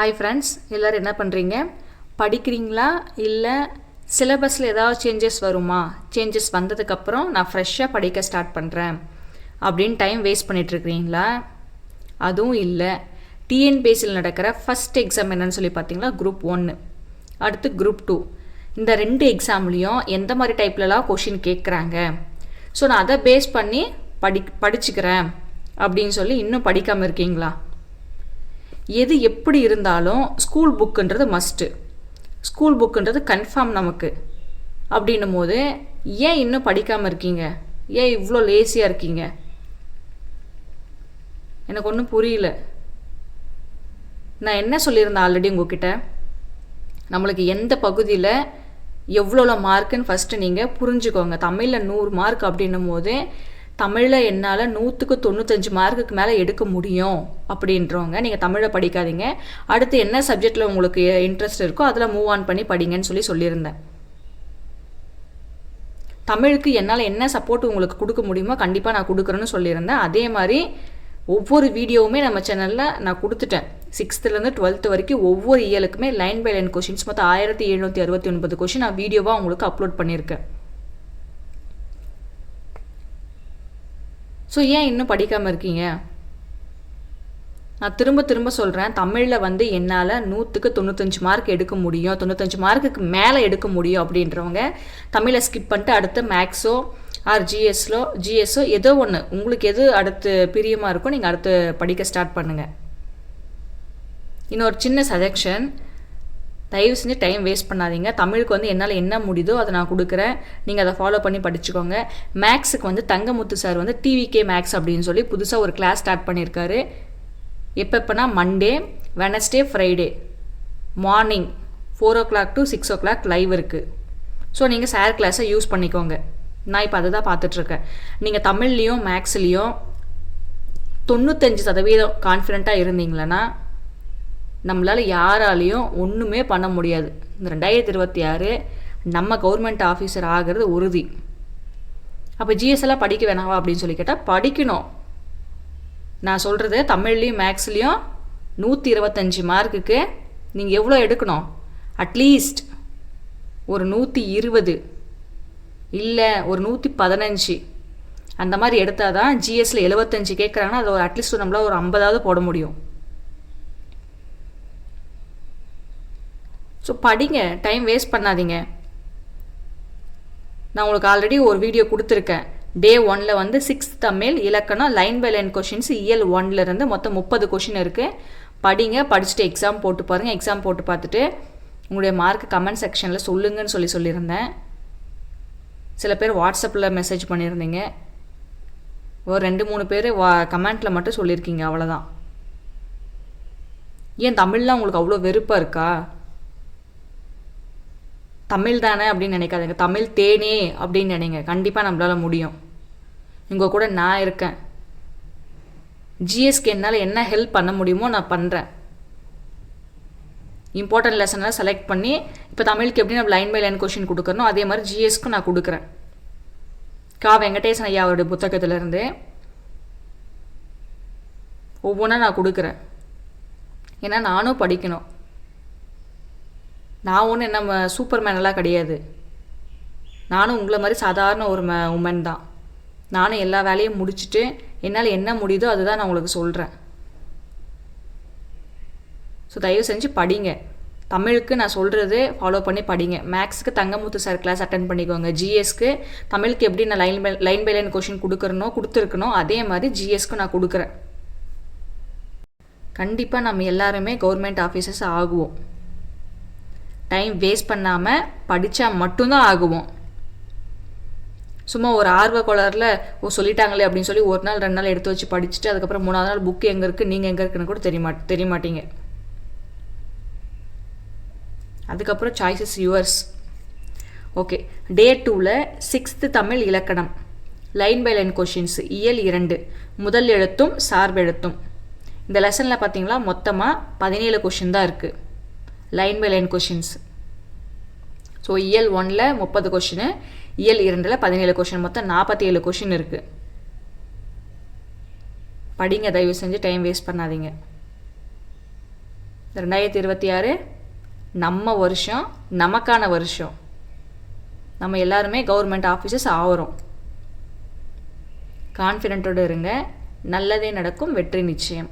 Hi friends, எல்லோரும் என்ன பண்ணுறீங்க? படிக்கிறீங்களா? இல்லை சிலபஸில் ஏதாவது சேஞ்சஸ் வருமா? சேஞ்சஸ் வந்ததுக்கப்புறம் நான் ஃப்ரெஷ்ஷாக படிக்க ஸ்டார்ட் பண்ணுறேன் அப்படின்னு டைம் வேஸ்ட் பண்ணிகிட்ருக்கிறீங்களா? அதுவும் இல்லை. டிஎன்பிஎஸ்சியில் நடக்கிற ஃபஸ்ட் எக்ஸாம் என்னன்னு சொல்லி பார்த்தீங்களா? குரூப் 1, அடுத்து குரூப் 2. இந்த 2 எக்ஸாம்லேயும் எந்த மாதிரி டைப்லலாம் கொஷின் கேட்குறாங்க, ஸோ நான் அதை பேஸ் பண்ணி படிச்சுக்கிறேன் அப்படின்னு சொல்லி இன்னும் படிக்காமல் இருக்கீங்களா? எது எப்படி இருந்தாலும் ஸ்கூல் புக்குன்றது மஸ்ட்டு, ஸ்கூல் புக்குன்றது கன்ஃபார்ம் நமக்கு. அப்படின்னும் போது ஏன் இன்னும் படிக்காமல் இருக்கீங்க? ஏன் இவ்வளோ லேசியாக இருக்கீங்க? எனக்கு ஒன்றும் புரியல. நான் என்ன சொல்லியிருந்தேன் ஆல்ரெடி உங்ககிட்ட, நம்மளுக்கு எந்த பகுதியில் எவ்வளோ மார்க்குன்னு ஃபஸ்ட்டு நீங்கள் புரிஞ்சுக்கோங்க. தமிழில் 100 மார்க் அப்படின்னும் போது தமிழில் என்னால் 100க்கு 95 மார்க்குக்கு மேலே எடுக்க முடியும் அப்படின்றவங்க நீங்கள் தமிழை படிக்காதீங்க. அடுத்து என்ன சப்ஜெக்டில் உங்களுக்கு இன்ட்ரெஸ்ட் இருக்கோ அதில் மூவ் ஆன் பண்ணி படிங்கன்னு சொல்லியிருந்தேன். தமிழுக்கு என்னால் என்ன சப்போர்ட் உங்களுக்கு கொடுக்க முடியுமோ கண்டிப்பாக நான் கொடுக்குறேன்னு சொல்லியிருந்தேன். அதே மாதிரி ஒவ்வொரு வீடியோவுமே நம்ம சேனலில் நான் கொடுத்துட்டேன். 6th-லேருந்து 12th வரைக்கும் ஒவ்வொரு இயலுக்குமே லைன் பை லைன் கொஷின்ஸ் மொத்தம் 1769 கொஷின் நான் வீடியோவாக உங்களுக்கு அப்லோட் பண்ணியிருக்கேன். ஸோ ஏன் இன்னும் படிக்காமல் இருக்கீங்க? நான் திரும்ப திரும்ப சொல்கிறேன், தமிழில் என்னால் 100க்கு 95 மார்க் எடுக்க முடியும், 95 மார்க்குக்கு மேலே எடுக்க முடியும் அப்படின்றவங்க தமிழை ஸ்கிப் பண்ணிட்டு அடுத்து மேக்ஸோ ஆர் ஜிஎஸ்ஸோ ஏதோ ஒன்று உங்களுக்கு எது அடுத்து பிரியமாக இருக்கோ நீங்கள் அடுத்து படிக்க ஸ்டார்ட் பண்ணுங்கள். இன்னொரு சின்ன சஜெக்ஷன், தயவு செஞ்சு டைம் வேஸ்ட் பண்ணாதீங்க. தமிழுக்கு என்னால் என்ன முடியுதோ அதை நான் கொடுக்குறேன், நீங்கள் அதை ஃபாலோ பண்ணி படிச்சுக்கோங்க. மேக்ஸுக்கு தங்கமுத்து சார் டிவிகே மேக்ஸ் அப்படின்னு சொல்லி புதுசாக ஒரு கிளாஸ் ஸ்டார்ட் பண்ணியிருக்காரு. எப்பப்போனா Monday, Wednesday, Friday morning 4 o'clock to 6 o'clock live இருக்குது. ஸோ நீங்கள் சார் கிளாஸை யூஸ் பண்ணிக்கோங்க. நான் இப்போ அதை தான் பார்த்துட்ருக்கேன். நீங்கள் தமிழ்லேயும் மேக்ஸ்லேயும் 95% கான்ஃபிடெண்ட்டாக இருந்தீங்களன்னா நம்மளால் யாராலையும் ஒன்றுமே பண்ண முடியாது. இந்த 2026 நம்ம கவர்மெண்ட் ஆஃபீஸர் ஆகிறது உறுதி. அப்போ ஜிஎஸ்எல்லாம் படிக்க வேணாவா அப்படின்னு சொல்லி கேட்டால் படிக்கணும். நான் சொல்கிறது தமிழ்லேயும் மேக்ஸ்லேயும் 125 மார்க்குக்கு நீங்கள் எவ்வளோ எடுக்கணும்? அட்லீஸ்ட் ஒரு 120 இல்லை ஒரு 115 அந்த மாதிரி எடுத்தால் தான் ஜிஎஸ்சில் 75 கேட்குறாங்கன்னா அது ஒரு அட்லீஸ்ட் நம்மளால் ஒரு 50ஆவது போட முடியும். ஸோ படிங்க, டைம் வேஸ்ட் பண்ணாதீங்க. நான் உங்களுக்கு ஆல்ரெடி ஒரு வீடியோ கொடுத்துருக்கேன். டே 1ல் 6th தமிழ் இலக்கணம் லைன் பை லைன் கொஷின்ஸ் இயல் 1லேருந்து மொத்தம் 30 கொஷின் இருக்குது. படிங்க, படிச்சுட்டு எக்ஸாம் போட்டு பாருங்கள். எக்ஸாம் போட்டு பார்த்துட்டு உங்களுடைய மார்க் கமெண்ட் செக்ஷனில் சொல்லுங்கன்னு சொல்லியிருந்தேன். சில பேர் வாட்ஸ்அப்பில் மெசேஜ் பண்ணியிருந்தீங்க. ஒரு 2-3 பேர் கமெண்ட்டில் மட்டும் சொல்லியிருக்கீங்க, அவ்வளோதான். ஏன் தமிழ்லாம் உங்களுக்கு அவ்வளோ வெறுப்பாக இருக்கா? தமிழ் தானே அப்படின்னு நினைக்காதீங்க, தமிழ் தேனே அப்படின்னு நினைங்க. கண்டிப்பாக நம்மளால் முடியும். உங்கள் கூட நான் இருக்கேன். ஜிஎஸ்க்கு என்னால் என்ன ஹெல்ப் பண்ண முடியுமோ நான் பண்ணுறேன். இம்பார்ட்டன்ட் லெசன்லாம் செலக்ட் பண்ணி இப்போ தமிழுக்கு எப்படி நம்ம லைன் பை லைன் கொஷின் கொடுக்குறனோ அதே மாதிரி ஜிஎஸ்க்கு நான் கொடுக்குறேன். வெங்கடேசன் ஐயா அவருடைய புத்தகத்திலேருந்து ஒவ்வொன்றா நான் கொடுக்குறேன். ஏன்னா நானும் படிக்கணும். நான் ஒன்றும் என்ன சூப்பர் மேனெல்லாம் கிடையாது. நானும் உங்களை மாதிரி சாதாரண ஒரு உமன் தான். நானும் எல்லா வேலையும் முடிச்சுட்டு என்னால் என்ன முடியுதோ அதுதான் நான் உங்களுக்கு சொல்கிறேன். ஸோ தயவு செஞ்சு படிங்க. தமிழுக்கு நான் சொல்கிறது ஃபாலோ பண்ணி படிங்க. மேக்ஸுக்கு தங்கமுத்து சார் கிளாஸ் அட்டன் பண்ணிக்கோங்க. ஜிஎஸ்க்கு தமிழுக்கு எப்படி நான் லைன் பை லைன் கொஷின் கொடுத்துருக்கணும் அதே மாதிரி ஜிஎஸ்க்கு நான் கொடுக்குறேன். கண்டிப்பாக நம்ம எல்லாருமே கவர்மெண்ட் ஆஃபீஸர்ஸ் ஆகுவோம். டைம் வேஸ்ட் பண்ணாமல் படித்தா மட்டும்தான் ஆகுவோம். சும்மா ஒரு ஆர்வ கோளாறில் சொல்லிட்டாங்களே அப்படின்னு சொல்லி ஒரு நாள் 2 நாள் எடுத்து வச்சு படிச்சுட்டு அதுக்கப்புறம் 3ஆவது நாள் புக்கு எங்கே இருக்குது நீங்கள் எங்கே இருக்குன்னு கூட தெரிய மாட்டீங்க. அதுக்கப்புறம் சாய்ஸஸ் யுவர்ஸ். ஓகே, டே 2ல் 6th தமிழ் இலக்கணம் லைன் பை லைன் கொஷின்ஸ் இயல் 2 முதல் எழுத்தும் சார்பெழுத்தும். இந்த லெசனில் பார்த்தீங்களா மொத்தமாக 17 கொஷின் தான் இருக்குது, line by line questions. So இயல் 1ல் 30 கொஷின், இயல் 2ல் 17 கொஷின், மொத்தம் 47 கொஷின் இருக்குது. படிங்க, தயவு செஞ்சு டைம் வேஸ்ட் பண்ணாதீங்க. 2026 நம்ம வருஷம், நமக்கான வருஷம். நம்ம எல்லாருமே கவர்மெண்ட் ஆஃபீஸர்ஸ் ஆகிறோம். கான்ஃபிடென்ட்டோடு இருங்க. நல்லதே நடக்கும். வெற்றி நிச்சயம்.